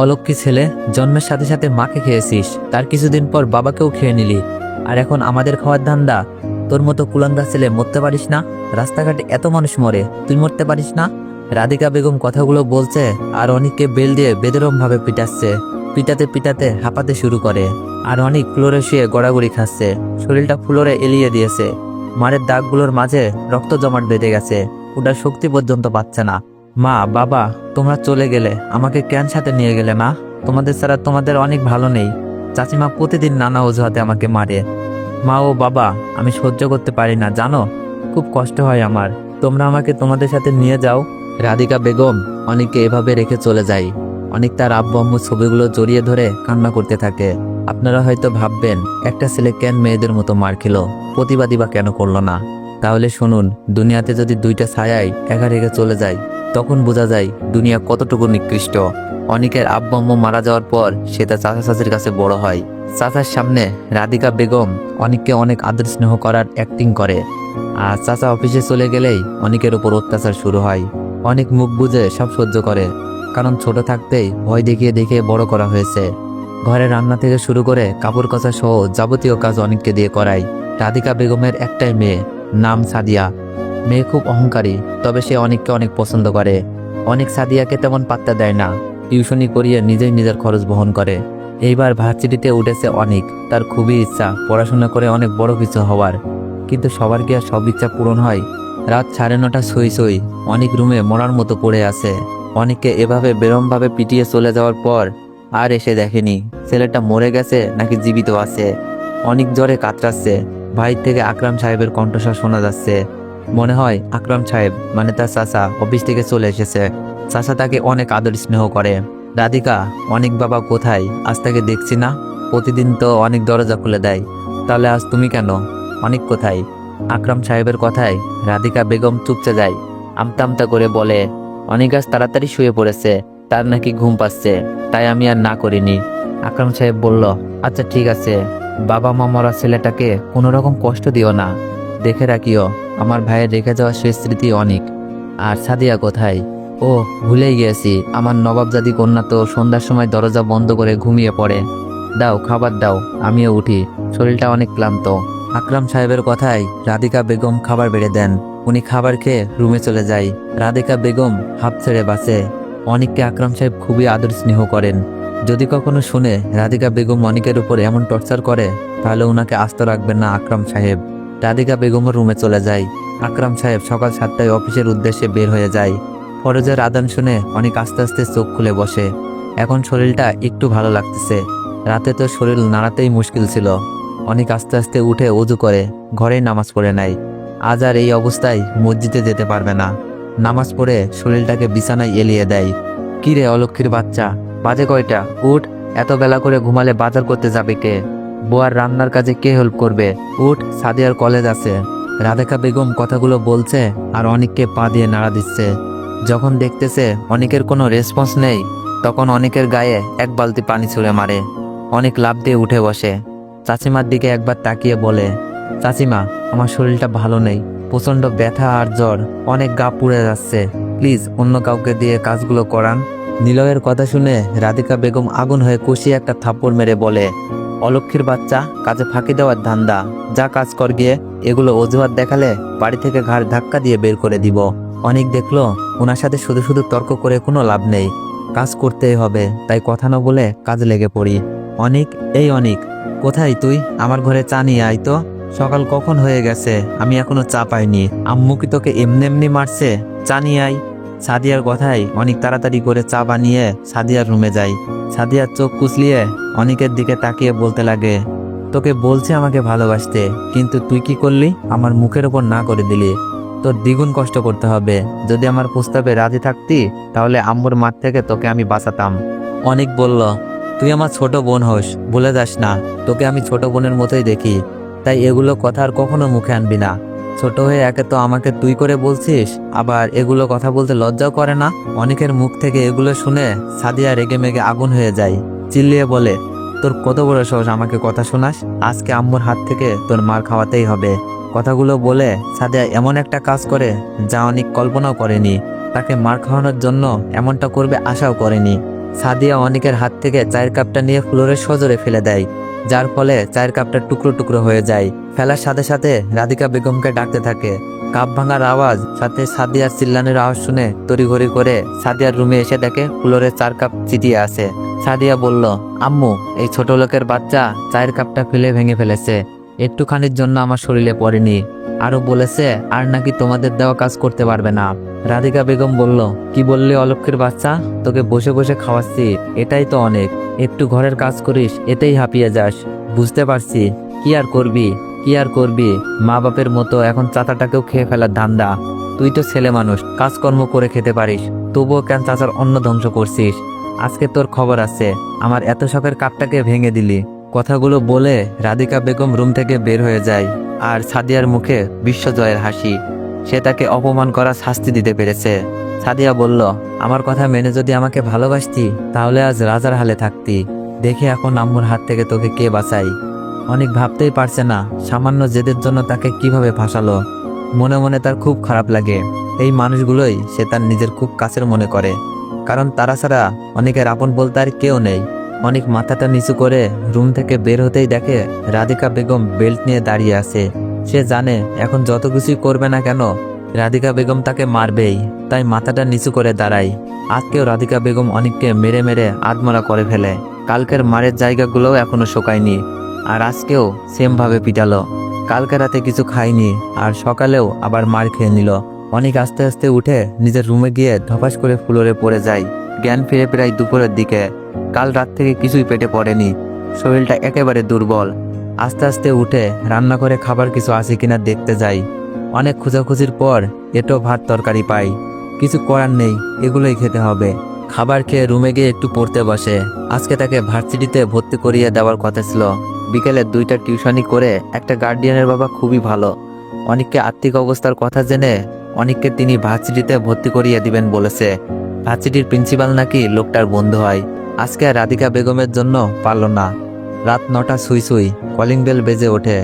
অলক্ষী ছেলে, জন্মের সাথে সাথে মাকে খেয়েছিস, তার কিছুদিন পর বাবাকেও খেয়ে নিলি, আর এখন আমাদের খাওয়ার ধান্দা। তোর মতো কুলাঙ্গা ছেলে মরতে পারিস না? রাস্তাঘাটে এত মানুষ মরে, তুই মরতে পারিস না? রাধিকা বেগম কথাগুলো বলছে আর অনেককে বেল দিয়ে বেদরম ভাবে পিটাচ্ছে। পিটাতে পিটাতে হাঁপাতে শুরু করে, আর অনেক ফ্লোরে শুয়ে গড়াগড়ি খাচ্ছে, শরীরটা ফ্লোরে এলিয়ে দিয়েছে। মারের দাগগুলোর মাঝে রক্ত জমাট বেঁধে গেছে, ওটার শক্তি পর্যন্ত পাচ্ছে না। মা, বাবা, তোমরা চলে গেলে আমাকে কেন সাথে নিয়ে গেলে না? তোমাদের ছাড়া তোমাদের অনেক ভালো নেই। চাচিমা প্রতিদিন নানা অজুহাতে আমাকে মারে। মা ও বাবা, আমি সহ্য করতে পারি না, জানো, খুব কষ্ট হয় আমার। তোমরা আমাকে তোমাদের সাথে নিয়ে যাও। রাধিকা বেগম অনেককে এভাবে রেখে চলে যায়। অনেক তার আব্বু আম্মু ছবিগুলো জড়িয়ে ধরে কান্না করতে থাকে। আপনারা হয়তো ভাববেন, একটা ছেলে কেন মেয়েদের মতো মার খেলো, প্রতিবাদী বা কেন করলো না? তাহলে শুনুন, দুনিয়াতে যদি দুইটা ছায়াই একা রেখে চলে যায়, তখন বোঝা যায় দুনিয়া কতটুকু নিকৃষ্ট। অনেকের আব্বু আম্মু মারা যাওয়ার পর সে তার চাচা চাচির কাছে বড় হয়। চাচার সামনে রাধিকা বেগম অনেককে অনেক আদর স্নেহ করার অ্যাক্টিং করে, আর চাচা অফিসে চলে গেলেই অনেকের উপর অত্যাচার শুরু হয়। অনেক মুখ বুঝে সব সহ্য করে, কারণ ছোট থাকতেই ভয় দেখিয়ে দেখিয়ে বড় করা হয়েছে। ঘরে রান্না থেকে শুরু করে কাপড় কাচা সহ যাবতীয় কাজ অনেককে দিয়ে করায়। রাধিকা বেগমের একটাই মেয়ে, নাম সাদিয়া। মেয়ে খুব অহংকারী, তবে সে অনেককে অনেক পছন্দ করে। অনেক সাদিয়াকে তেমন পাত্তা দেয় না, টিউশনি করিয়ে নিজেই নিজের খরচ বহন করে। এইবার ভার্সিটিতে উঠেছে অনেক, তার খুবই ইচ্ছা পড়াশোনা করে অনেক বড় কিছু হওয়ার, কিন্তু সবার কি আর সব ইচ্ছা পূরণ হয়? রাত 9:30 সই সই অনেক রুমে মরার মতো পড়ে আছে। অনেককে এভাবে বেরমভাবে পিটিয়ে চলে যাওয়ার পর আর এসে দেখেনি ছেলেটা মরে গেছে নাকি জীবিত আছে। অনেক জ্বরে কাতরাচ্ছে। বাহির থেকে আকরাম সাহেবের কণ্ঠস্বর শোনা যাচ্ছে। মনে হয় আকরাম সাহেব মানে তার চাচা অফিস থেকে চলে এসেছে। চাচা তাকে অনেক আদর স্নেহ করে। রাধিকা, অনেক বাবা কোথায়? আজ তাকে দেখছি না। প্রতিদিন তো অনেক দরজা খুলে দেয়, তাহলে আজ তুমি কেন? অনেক কোথায়? আকরাম সাহেবের কথায় রাধিকা বেগম চুপচে যায়। আমতা আমতা করে বলে, অনেক আজ তাড়াতাড়ি শুয়ে পড়েছে, তার নাকি ঘুম পাচ্ছে, তাই আমি আর না করিনি। আকরাম সাহেব বলল, আচ্ছা ঠিক আছে, বাবা মা মরা ছেলেটাকে কোনো রকম কষ্ট দিও না, দেখে রাখিও। আমার ভাইয়ের রেখে যাওয়া শেষ স্মৃতি অনেক। আর সাদিয়া কোথায়? ও, ভুলেই গিয়েছি, আমার নবাবজাদি কন্যা তো সন্ধ্যার সময় দরজা বন্ধ করে ঘুমিয়ে পড়ে। দাও, খাবার দাও, আমিও উঠি, শরীরটা অনেক ক্লান্ত। আকরাম সাহেবের কথায় রাধিকা বেগম খাবার বেড়ে দেন। উনি খাবার খেয়ে রুমে চলে যায়। রাধিকা বেগম হাঁপ ছেড়ে বাঁচে। অনেককে আকরাম সাহেব খুবই আদর স্নেহ করেন। যদি কখনো শুনে রাধিকা বেগম অনেকের উপর এমন টর্চার করে, তাহলে ওনাকে আস্ত রাখবেন না আকরাম সাহেব। রাধিকা বেগমের রুমে চলে যায়। আকরাম সাহেব সকাল 7টায় অফিসের উদ্দেশ্যে বের হয়ে যায়। ফরজের আদান শুনে অনেক আস্তে আস্তে চোখ খুলে বসে। এখন শরীরটা একটু ভালো লাগতেছে। রাতে তো শরীর নাড়াতেই মুশকিল ছিল। অনেক আস্তে আস্তে উঠে ওযু করে ঘরেই নামাজ পড়ে নেয়। আজ আর এই অবস্থায় মসজিদে যেতে পারবে না। নামাজ পড়ে শরীরটাকে বিছানায় এলিয়ে দেয়। কি রে অলক্ষীর বাচ্চা, বাজে কয়টা? উঠ, এত বেলা করে ঘুমালে বাজার করতে যাবে কে? বুয়ার রান্নার কাজে কে হেল্প করবে? উঠ, সাদিয়ার কলেজ আছে। রাধিকা বেগম কথাগুলো বলছে আর অনেককে পা দিয়ে নাড়া দিচ্ছে। যখন দেখতেছে অনেকের কোনো রেসপন্স নেই, তখন অনেকের গায়ে এক বালতি পানি ছুঁড়ে মারে। অনেক লাফ দিয়ে উঠে বসে। চাচিমার দিকে একবার তাকিয়ে বলে, চাচিমা, আমার শরীরটা ভালো নেই, প্রচন্ড ব্যথা আর জ্বর, অনেক গা পুড়ে যাচ্ছে, প্লিজ অন্য কাউকে দিয়ে কাজগুলো করান। নিলয়ের কথা শুনে রাধিকা বেগম আগুন হয়ে কষিয়ে একটা থাপ্পড় মেরে বলে, অলক্ষীর বাচ্চা, কাজে ফাঁকি দেওয়ার ধান্দা, যা কাজ কর গিয়ে। এগুলো অজুহাত দেখালে বাড়ি থেকে ঘাড় ধাক্কা দিয়ে বের করে দিব। অনেক দেখলো ওনার সাথে শুধু শুধু তর্ক করে কোনো লাভ নেই, কাজ করতেই হবে, তাই কথা না বলে কাজে লেগে পড়ি। অনেক, এই অনেক, কোথায় তুই? আমার ঘরে চা নিয়ে আয় তো। সকাল কখন হয়ে গেছে, আমি এখনো চা পাইনি। আম্মু কি তোকে এমনি এমনি মারছে? চা নিয়ে আয়। সাদিয়ার কথায় অনেক তাড়াতাড়ি করে চা বানিয়ে সাদিয়ার রুমে যায়। সাদিয়ার চোখ কুচলিয়ে অনেকের দিকে তাকিয়ে বলতে লাগে, তোকে বলছে আমাকে ভালোবাসতে, কিন্তু তুই কি করলি? আমার মুখের ওপর না করে দিলি। তোর দ্বিগুণ কষ্ট করতে হবে। যদি আমার প্রস্তাবে রাজি থাকতি, তাহলে আম্মুর মাঠ থেকে তোকে আমি বাঁচাতাম। অনেক বলল, তুই আমার ছোট বোন হোস, ভুলে যাস না, তোকে আমি ছোট বোনের মতোই দেখি, তাই এগুলো কথা আর কখনো মুখে আনবি না। ছোট হয়ে একে তো আমাকে তুই করে বলছিস, আবার এগুলো কথা বলতে লজ্জাও করে না। অনেকের মুখ থেকে এগুলো শুনে সাদিয়া রেগে মেগে আগুন হয়ে যায়। চিল্লিয়ে বলে, তোর কত বড় সাহস আমাকে কথা শোনাস? আজকে আম্মুর হাত থেকে তোর মার খাওয়াতেই হবে। কথাগুলো বলে সাদিয়া এমন একটা কাজ করে যা অনেক কল্পনাও করেনি। তাকে মার খাওয়ানোর জন্য এমনটা করবে আশাও করেনি। সাদিয়া অনেকের হাত থেকে চায়ের কাপটা নিয়ে ফ্লোরে সজোরে ফেলে দেয়, যার ফলে চায়ের কাপটা টুকরো টুকরো হয়ে যায়। ফেলার সাথে সাথে রাধিকা বেগমকে ডাকতে থাকে। কাপ ভাঙার আওয়াজ সাথে সাদিয়ার চিল্লানোর আওয়াজ শুনে তড়িঘড়ি করে সাদিয়ার রুমে এসে দেখে ফ্লোরে 4 কাপ চিটিয়ে আছে। সাদিয়া বলল, আম্মু, এই ছোট লোকের বাচ্চা চায়ের কাপটা ফেলে ভেঙে ফেলেছে, একটুখানির জন্য আমার শরীরে পড়েনি। আরো বলেছে আর নাকি তোমাদের দেওয়া কাজ করতে পারবে না। রাধিকা বেগম বলল, কি বললি অলক্ষের বাচ্চা, তোকে বসে বসে খাওয়াচ্ছি, এটাই তো অনেক। একটু ঘরের কাজ করিস, এতেই হাঁপিয়ে যাস। বুঝতে পারছি, কি আর করবি, মা বাপের মতো এখন চাচাটাকেও খেয়ে ফেলার ধান্দা। তুই তো ছেলে মানুষ, কাজকর্ম করে খেতে পারিস, তবুও কেন চাচার অন্ন ধ্বংস করছিস? আজকে তোর খবর আছে, আমার এত শখের কাপটাকে ভেঙে দিলি। কথাগুলো বলে রাধিকা বেগম রুম থেকে বের হয়ে যায়। আর সাদিয়ার মুখে বিশ্বজয়ের হাসি। সে তাকে অপমান করা শাস্তি দিতে পেরেছে। সাদিয়া বলল, আমার কথা মেনে যদি আমাকে ভালোবাসতি তাহলে আজ রাজার হালে থাকতি। দেখে এখন আম্মুর হাত থেকে তোকে কে বাঁচাই। অনেক ভাবতেই পারছে না সামান্য জেদের জন্য তাকে কিভাবে ফাঁসালো। মনে মনে তার খুব খারাপ লাগে। এই মানুষগুলোই সে তার নিজের খুব কাছের মনে করে, কারণ তারা ছাড়া অনেকের আপন বলতে আর কেউ নেই। অনেক মাথাটা নিচু করে রুম থেকে বের হতেই দেখে রাধিকা বেগম বেল্ট নিয়ে দাঁড়িয়ে আছে। সে জানে এখন যত কিছুই করবে না কেন রাধিকা বেগম তাকে মারবেই, তাই মাথাটা নিচু করে দাঁড়ায়। আজকেও রাধিকা বেগম অনেককে মেরে মেরে আধমরা করে ফেলে। কালকের মারের জায়গাগুলোও এখনো শোকায়নি, আর আজকেও সেম ভাবে পিটালো। কালকে রাতে কিছু খায়নি, আর সকালেও আবার মার খেয়ে নিল। অনেক আস্তে আস্তে উঠে নিজের রুমে গিয়ে ধপাস করে ফ্লোরে পড়ে যায়। জ্ঞান ফিরে প্রায় দুপুরের দিকে। কাল রাত থেকে কিছুই পেটে পড়েনি, শরীরটা একেবারে দুর্বল। আস্তে আস্তে উঠে রান্না করে খাবার কিছু আছে কিনা দেখতে যাই। অনেক খোঁজাখুঁজির পর এটো ভাত তরকারি পাই। কিছু করার নেই, এগুলোই খেতে হবে। খাবার খেয়ে রুমে গিয়ে একটু পড়তে বসে। আজকে তাকে ভার্সিটিতে ভর্তি করিয়ে দেওয়ার কথা ছিল। বিকেলে 2টা টিউশনি করে একটা গার্ডিয়ানের বাবা খুবই ভালো। অনেককে আর্থিক অবস্থার কথা জেনে অনেককে তিনি ভার্সিটিতে ভর্তি করিয়ে দিবেন বলেছে। ভার্সিটির প্রিন্সিপাল নাকি লোকটার বন্ধু হয়। আজকে আর রাধিকা বেগমের জন্য পারল না। রাত 9টা সুই কলিং বেল বেজে ওঠে।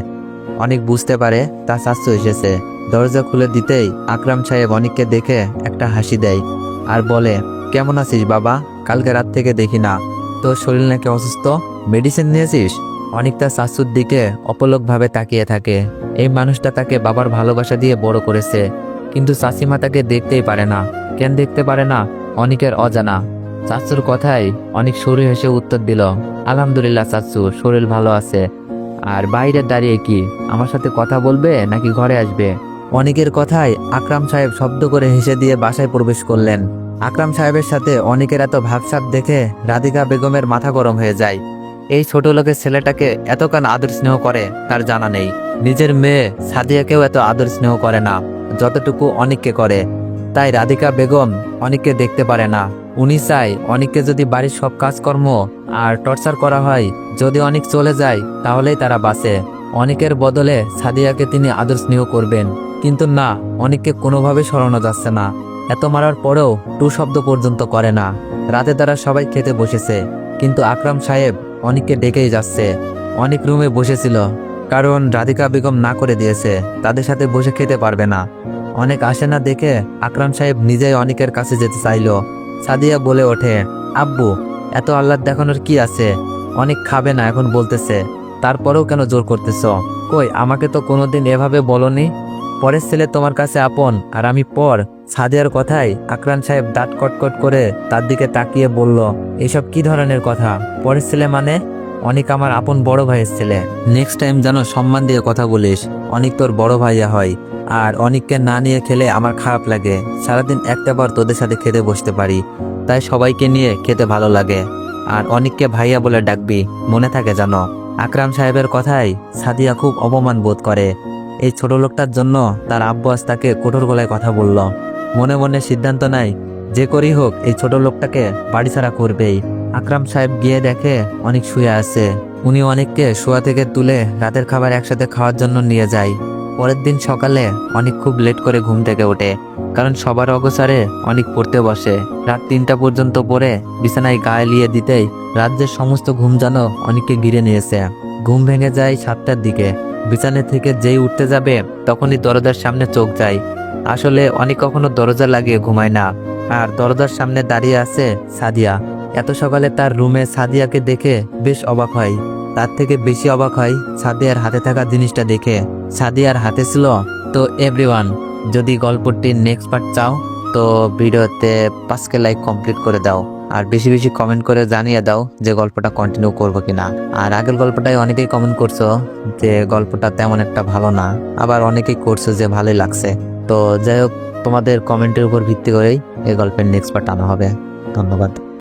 অনেক বুঝতে পারে তার শাশু এসেছে। দরজা খুলে দিতেই আকরাম সাহেব অনেককে দেখে একটা হাসি দেয় আর বলে, কেমন আছিস বাবা? কালকে রাত থেকে দেখি না, তোর শরীর নাকি অসুস্থ, মেডিসিন নিয়েছিস? অনেক তার শাশুর দিকে অপলকভাবে তাকিয়ে থাকে। এই মানুষটা তাকে বাবার ভালোবাসা দিয়ে বড় করেছে, কিন্তু চাচিমা তাকে দেখতেই পারে না। কেন দেখতে পারে না? অনেকের অজানা। চাচুর কথায় অনেক সরু হেসে উত্তর দিল, আলহামদুলিল্লাহ চাচু, শরীর ভালো আছে। আর বাইরে দাঁড়িয়ে কি আমার সাথে কথা বলবে নাকি ঘরে আসবে? অনেকের কথায় আকরাম সাহেব শব্দ করে হেসে দিয়ে বাসায় প্রবেশ করলেন। আকরাম সাহেবের সাথে অনেকের এত ভাবসাব দেখে রাধিকা বেগমের মাথা গরম হয়ে যায়। এই ছোট লোকের ছেলেটাকে এতক্ষণ আদর স্নেহ করে তার জানা নেই। নিজের মেয়ে সাদিয়াকেও এত আদর স্নেহ করে না যতটুকু অনেককে করে। তাই রাধিকা বেগম অনেককে দেখতে পারে না। উনি চাই অনেককে যদি বাড়ির সব কাজকর্ম আর টর্চার করা হয়, যদি অনেক চলে যায় তাহলেই তারা বাঁচে। অনেকের বদলে সাদিয়াকে তিনি আদর স্নেহ করবেন, কিন্তু না, অনেককে কোনোভাবে সরানো যাচ্ছে না। এত মারার পরেও টু শব্দ পর্যন্ত করে না। রাতে তারা সবাই খেতে বসেছে, কিন্তু আকরাম সাহেব অনেককে ডেকেই যাচ্ছে। অনেক রুমে বসেছিল, কারণ রাধিকা বেগম না করে দিয়েছে তাদের সাথে বসে খেতে পারবে না। অনেক আসে না দেখে আকরাম সাহেব নিজেই অনেকের কাছে যেতে চাইল। সাদিয়া বলে ওঠে, আব্বু, এত আহ্লাদ দেখানোর কি আছে? অনেক খাবে না এখন বলতেছে, তারপরেও কেন জোর করতেছ? কই, আমাকে তো কোনোদিন এভাবে বলনি। পরের ছেলে তোমার কাছে আপন আর আমি পর। সাদিয়ার কথায় আকরাম সাহেব দাঁত কটকট করে তার দিকে তাকিয়ে বলল, এসব কি ধরনের কথা? পরের ছেলে মানে? অনেক আমার আপন বড় ভাইয়ের ছেলে। নেক্সট টাইম যেন সম্মান দিয়ে কথা বলিস। অনেক তোর বড় ভাইয়া হয়, আর অনেককে না নিয়ে খেলে আমার খারাপ লাগে। সারাদিন একটা বার তোদের সাথে খেতে বসতে পারি, তাই সবাইকে নিয়ে খেতে ভালো লাগে। আর অনেককে ভাইয়া বলে ডাকবি, মনে থাকে জানো। আকরাম সাহেবের কথায় সাদিয়া খুব অপমান বোধ করে। এই ছোট লোকটার জন্য তার আব্বু আজ তাকে কঠোর গলায় কথা বলল। মনে মনে সিদ্ধান্ত নেয়, যে করেই হোক এই ছোট লোকটাকে বাড়ি ছাড়া করবেই। আকরাম সাহেব গিয়ে দেখে অনেক শুয়ে আছে। উনি অনেককে শোয়া থেকে তুলে রাতের খাবার একসাথে খাওয়ার জন্য নিয়ে যায়। পরের দিন সকালে অনেক খুব লেট করে ঘুম থেকে ওঠে, কারণ সবার অগোচরে অনেক পড়তে বসে। রাত 3টা পর্যন্ত পড়ে বিছানায় গায়ে লিয়ে দিতেই রাজ্যের সমস্ত ঘুম যেন অনেককে ঘিরে নিয়েছে। ঘুম ভেঙে যায় 7টার দিকে। বিছানা থেকে যেই উঠতে যাবে তখনই দরজার সামনে চোখ যায়। আসলে অনেক কখনো দরজা লাগিয়ে ঘুমায় না, আর দরজার সামনে দাঁড়িয়ে আছে সাদিয়া। এত সকালে তার রুমে সাদিয়াকে দেখে বেশ অবাক হয়। তার থেকে বেশি অবাক হয় সাদিয়ার হাতে থাকা জিনিসটা দেখে। সাদিয়ার হাতে ছিল। তো এভরিওয়ান, যদি গল্পটির নেক্সট পার্ট চাও তো ভিডিওতে 5K লাইক কমপ্লিট করে দাও, আর বেশি বেশি কমেন্ট করে জানিয়ে দাও যে গল্পটা কন্টিনিউ করবো কিনা। আর আগের গল্পটাই অনেকেই কমেন্ট করছো যে গল্পটা তেমন একটা ভালো না, আবার অনেকেই করছো যে ভালোই লাগছে। তো যাই হোক, তোমাদের কমেন্টের উপর ভিত্তি করেই এই গল্পের নেক্সট পার্ট আনা হবে। ধন্যবাদ।